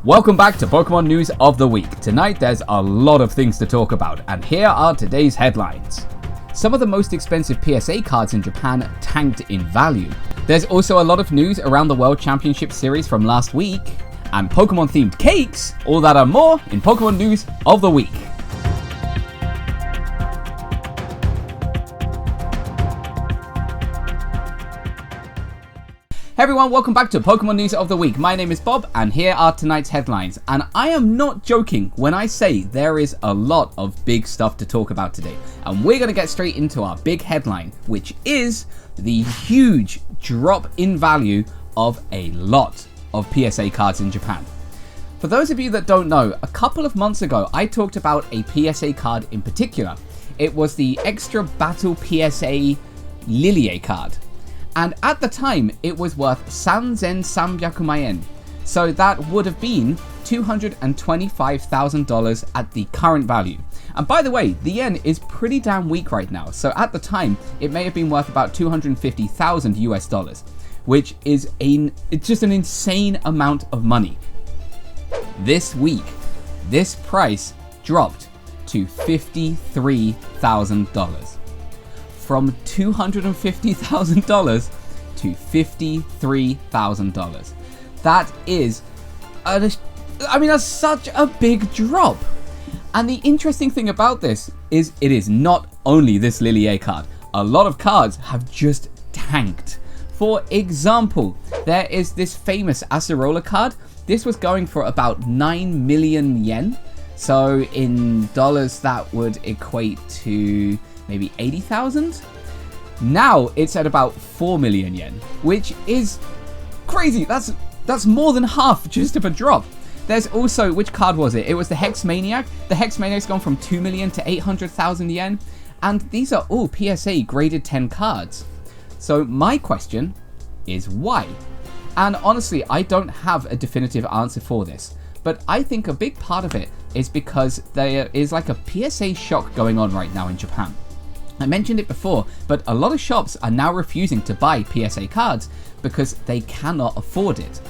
Welcome back to Pokemon News of the Week. Tonight there's a lot of things to talk about, and here are today's headlines. Some of the most expensive PSA cards in Japan tanked in value. There's also a lot of news around the World Championship Series from last week, and Pokemon themed cakes, all that and more in Pokemon News of the Week. Hey everyone, welcome back to Pokemon News of the Week. My name is Bob, and here are tonight's headlines. And I am not joking when I say there is a lot of big stuff to talk about today. And we're going to get straight into our big headline, which is the huge drop in value of a lot of PSA cards in Japan. For those of you that don't know, a couple of months ago, I talked about a PSA card in particular. It was the Extra Battle PSA Lillie card. And at the time, it was worth 3,300 yen. So that would have been $225,000 at the current value. And by the way, the yen is pretty damn weak right now. So at the time, it may have been worth about 250,000 US dollars, which is it's just an insane amount of money. This week, this price dropped to $53,000. From $250,000 to $53,000. That is, that's such a big drop. And the interesting thing about this is it is not only this Lillie card. A lot of cards have just tanked. For example, there is this famous Acerola card. This was going for about 9 million yen. So in dollars, that would equate to maybe 80,000. Now it's at about 4 million yen, which is crazy. That's more than half just of a drop. There's also, which card was it? It was the Hex Maniac. The Hex Maniac's gone from 2 million to 800,000 yen, and these are all PSA graded 10 cards. So my question is why? And honestly, I don't have a definitive answer for this, but I think a big part of it is because there is like a PSA shock going on right now in Japan. I mentioned it before, but a lot of shops are now refusing to buy PSA cards because they cannot afford it.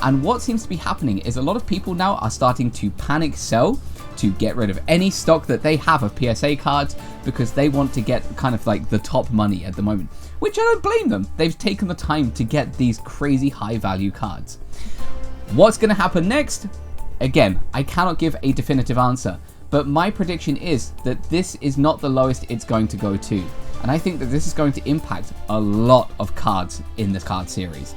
And what seems to be happening is a lot of people now are starting to panic sell to get rid of any stock that they have of PSA cards because they want to get kind of like the top money at the moment, which I don't blame them. They've taken the time to get these crazy high value cards. What's going to happen next? Again, I cannot give a definitive answer. But my prediction is that this is not the lowest it's going to go to. And I think that this is going to impact a lot of cards in the card series.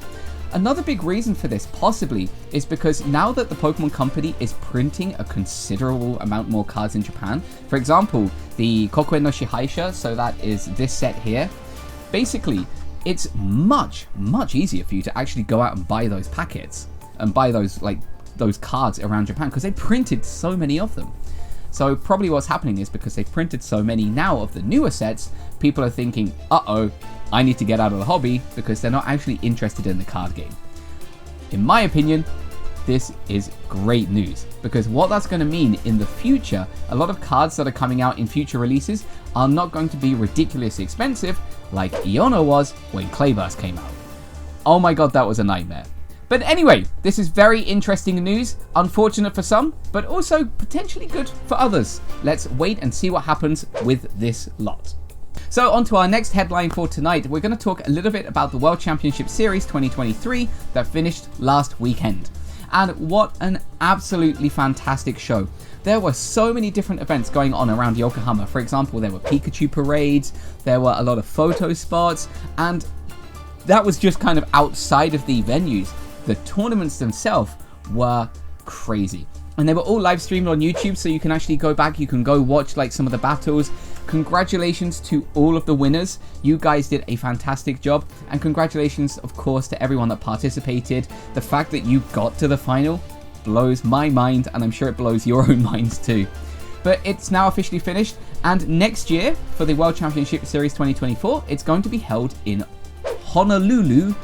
Another big reason for this possibly is because now that the Pokemon Company is printing a considerable amount more cards in Japan, for example, the Kokuen no Shihaisha, so that is this set here, basically it's much easier for you to actually go out and buy those packets and buy those cards around Japan because they printed so many of them. So probably what's happening is because they've printed so many now of the newer sets, people are thinking, uh-oh, I need to get out of the hobby because they're not actually interested in the card game. In my opinion, this is great news because what that's going to mean in the future, a lot of cards that are coming out in future releases are not going to be ridiculously expensive like Iono was when Clayburst came out. Oh my god, that was a nightmare. But anyway, this is very interesting news, unfortunate for some, but also potentially good for others. Let's wait and see what happens with this lot. So on to our next headline for tonight, we're going to talk a little bit about the World Championship Series 2023 that finished last weekend. And what an absolutely fantastic show. There were so many different events going on around Yokohama. For example, there were Pikachu parades, there were a lot of photo spots, and that was just kind of outside of the venues. The tournaments themselves were crazy. And they were all live streamed on YouTube, so you can actually go back, you can go watch like some of the battles. Congratulations to all of the winners. You guys did a fantastic job. And congratulations, of course, to everyone that participated. The fact that you got to the final blows my mind, and I'm sure it blows your own minds too. But it's now officially finished, and next year, for the World Championship Series 2024, it's going to be held in Honolulu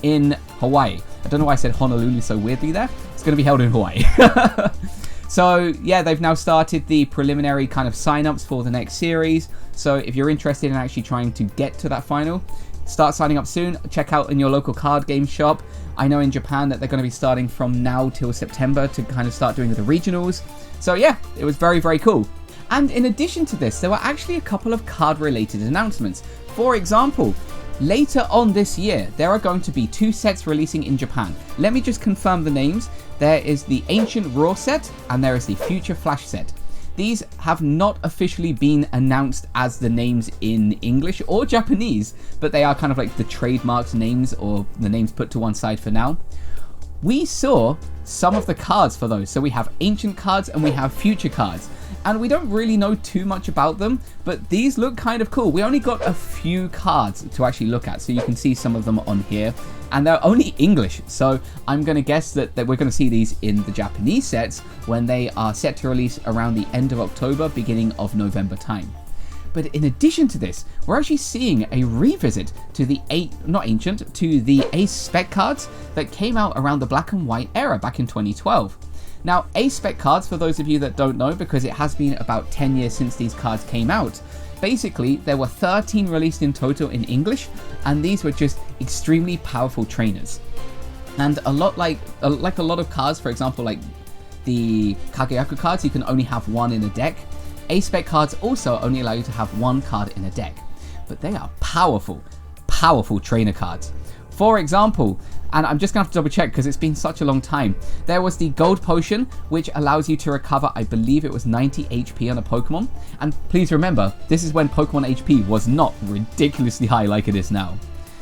in Hawaii. I don't know why I said Honolulu so weirdly there. It's going to be held in Hawaii. So yeah, they've now started the preliminary kind of sign-ups for the next series. So if you're interested in actually trying to get to that final, start signing up soon. Check out in your local card game shop. I know in Japan that they're going to be starting from now till September to kind of start doing the regionals. So yeah, it was very, very cool. And in addition to this, there were actually a couple of card-related announcements. For example, later on this year, there are going to be 2 sets releasing in Japan. Let me just confirm the names. There is the Ancient Raw set, and there is the Future Flash set. These have not officially been announced as the names in English or Japanese, but they are kind of like the trademarked names, or the names put to one side for now. We saw some of the cards for those. So we have Ancient cards and we have Future cards. And we don't really know too much about them, but these look kind of cool. We only got a few cards to actually look at, so you can see some of them on here. And they're only English, so I'm going to guess that we're going to see these in the Japanese sets when they are set to release around the end of October, beginning of November time. But in addition to this, we're actually seeing a revisit to the Ace Spec cards that came out around the black and white era back in 2012. Now, Ace Spec cards, for those of you that don't know, because it has been about 10 years since these cards came out, basically there were 13 released in total in English, and these were just extremely powerful trainers. And a lot like a lot of cards, for example, like the Kageyaku cards, you can only have one in a deck. Ace Spec cards also only allow you to have one card in a deck, but they are powerful, powerful trainer cards. For example, and I'm just gonna have to double check because it's been such a long time, there was the Gold Potion, which allows you to recover, I believe it was 90 HP on a Pokemon. And please remember, this is when Pokemon HP was not ridiculously high like it is now.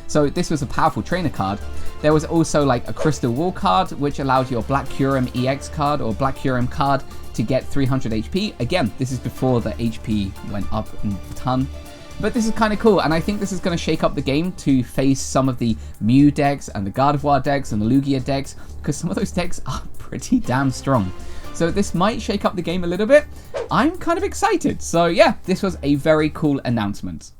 So this was a powerful trainer card. There was also like a Crystal Wall card, which allowed your Black Kyurem EX card or Black Kyurem card to get 300 HP. Again, this is before the HP went up a ton. But this is kind of cool, and I think this is going to shake up the game to face some of the Mew decks and the Gardevoir decks and the Lugia decks, because some of those decks are pretty damn strong. So this might shake up the game a little bit. I'm kind of excited. So yeah, this was a very cool announcement.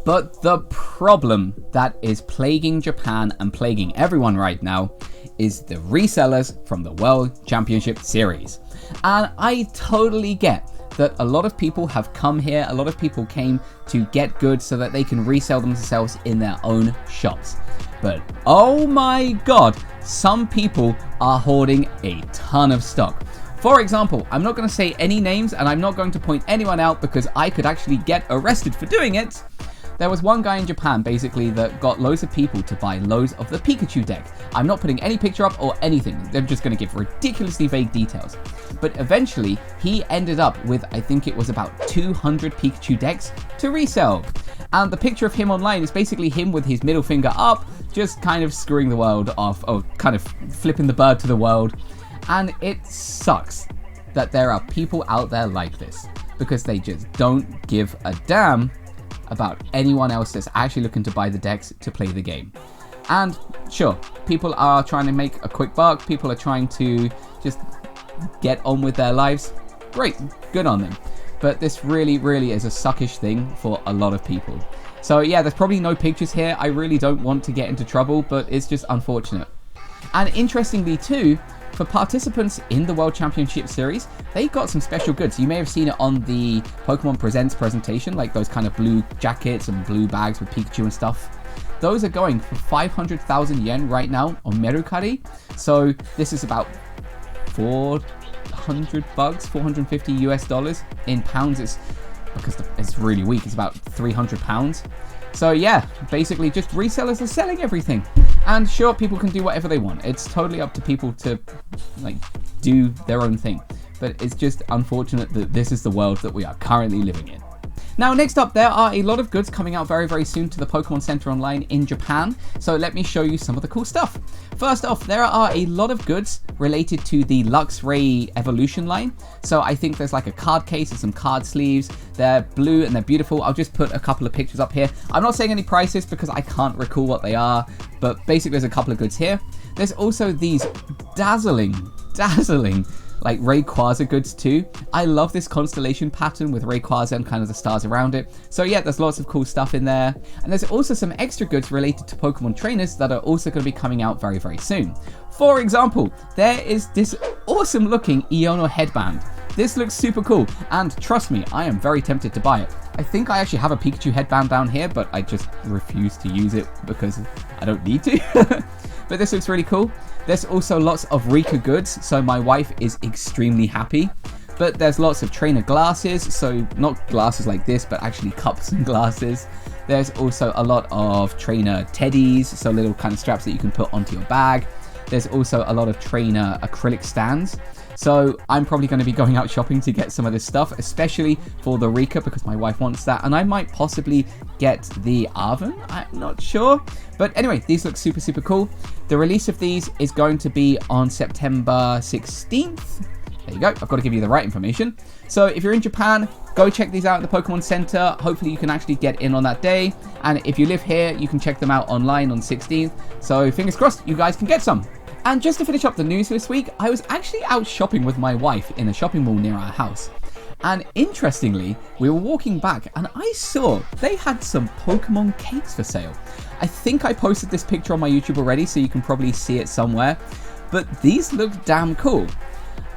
But the problem that is plaguing Japan and plaguing everyone right now is the resellers from the World Championship Series. And I totally get that a lot of people have come here, a lot of people came to get goods so that they can resell themselves in their own shops. But oh my god, some people are hoarding a ton of stock. For example, I'm not going to say any names and I'm not going to point anyone out because I could actually get arrested for doing it. There was one guy in Japan basically that got loads of people to buy loads of the Pikachu deck. I'm not putting any picture up or anything. They're just going to give ridiculously vague details. But eventually, he ended up with, I think it was about 200 Pikachu decks to resell. And the picture of him online is basically him with his middle finger up, just kind of screwing the world off, or kind of flipping the bird to the world. And it sucks that there are people out there like this, because they just don't give a damn about anyone else that's actually looking to buy the decks to play the game. And sure, people are trying to make a quick buck, people are trying to just get on with their lives. Great, good on them. But this really, really is a suckish thing for a lot of people. So yeah, there's probably no pictures here. I really don't want to get into trouble, but it's just unfortunate. And interestingly too, for participants in the World Championship Series, they got some special goods. You may have seen it on the Pokemon Presents presentation, like those kind of blue jackets and blue bags with Pikachu and stuff. Those are going for 500,000 yen right now on Mercari. So this is about $400, $450 US. In pounds, it's, because it's really weak, it's about £300. So yeah, basically just resellers are selling everything. And sure, people can do whatever they want. It's totally up to people to like do their own thing. But it's just unfortunate that this is the world that we are currently living in. Now, next up, there are a lot of goods coming out very, very soon to the Pokemon Center Online in Japan. So let me show you some of the cool stuff. First off, there are a lot of goods related to the Luxray Evolution line. So I think there's like a card case and some card sleeves. They're blue and they're beautiful. I'll just put a couple of pictures up here. I'm not saying any prices because I can't recall what they are, but basically there's a couple of goods here. There's also these dazzling like Rayquaza goods too. I love this constellation pattern with Rayquaza and kind of the stars around it. So yeah, there's lots of cool stuff in there. And there's also some extra goods related to Pokemon trainers that are also going to be coming out very, very soon. For example, there is this awesome looking Iono headband. This looks super cool, and trust me, I am very tempted to buy it. I think I actually have a Pikachu headband down here, but I just refuse to use it because I don't need to. But this looks really cool. There's also lots of Rika goods, so my wife is extremely happy. But there's lots of trainer glasses, so not glasses like this, but actually cups and glasses. There's also a lot of trainer teddies, so little kind of straps that you can put onto your bag. There's also a lot of trainer acrylic stands. So I'm probably going to be going out shopping to get some of this stuff, especially for the Rika because my wife wants that. And I might possibly get the Arven, I'm not sure. But anyway, these look super, super cool. The release of these is going to be on September 16th. There you go, I've got to give you the right information. So if you're in Japan, go check these out at the Pokemon Center. Hopefully you can actually get in on that day. And if you live here, you can check them out online on 16th. So fingers crossed, you guys can get some. And just to finish up the news this week, I was actually out shopping with my wife in a shopping mall near our house. And interestingly, we were walking back and I saw they had some Pokemon cakes for sale. I think I posted this picture on my YouTube already, so you can probably see it somewhere. But these look damn cool.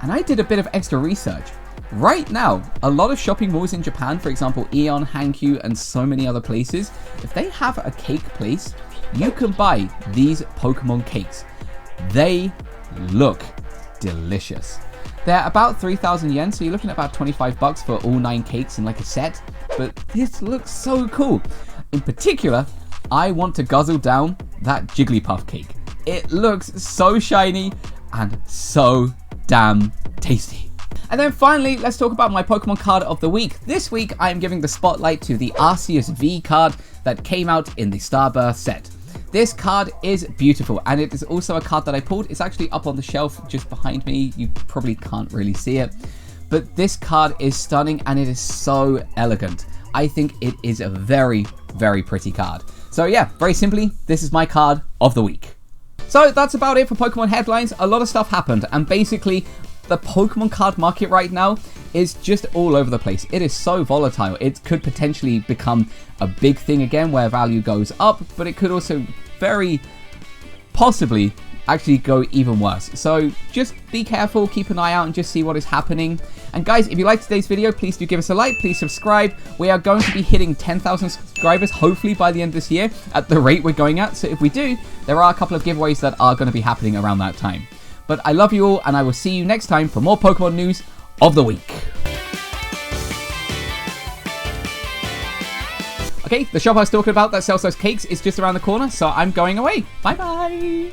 And I did a bit of extra research. Right now, a lot of shopping malls in Japan, for example, Aeon, Hankyu, and so many other places, if they have a cake place, you can buy these Pokemon cakes. They look delicious. They're about 3,000 yen, so you're looking at about 25 bucks for all 9 cakes in like a set. But this looks so cool. In particular, I want to guzzle down that Jigglypuff cake. It looks so shiny and so damn tasty. And then finally, let's talk about my Pokemon card of the week. This week, I am giving the spotlight to the Arceus V card that came out in the Starburst set. This card is beautiful, and it is also a card that I pulled. It's actually up on the shelf just behind me. You probably can't really see it, but this card is stunning and it is so elegant. I think it is a very, very pretty card. So yeah, very simply, this is my card of the week. So that's about it for Pokemon headlines. A lot of stuff happened, and basically the Pokemon card market right now is just all over the place. It is so volatile. It could potentially become a big thing again where value goes up, but it could also very possibly actually go even worse. So just be careful, keep an eye out, and just see what is happening. And guys, if you liked today's video, please do give us a like, please subscribe. We are going to be hitting 10,000 subscribers hopefully by the end of this year at the rate we're going at. So if we do, there are a couple of giveaways that are going to be happening around that time. But I love you all, and I will see you next time for more Pokemon news of the week. Okay, the shop I was talking about that sells those cakes is just around the corner, so I'm going away. Bye bye!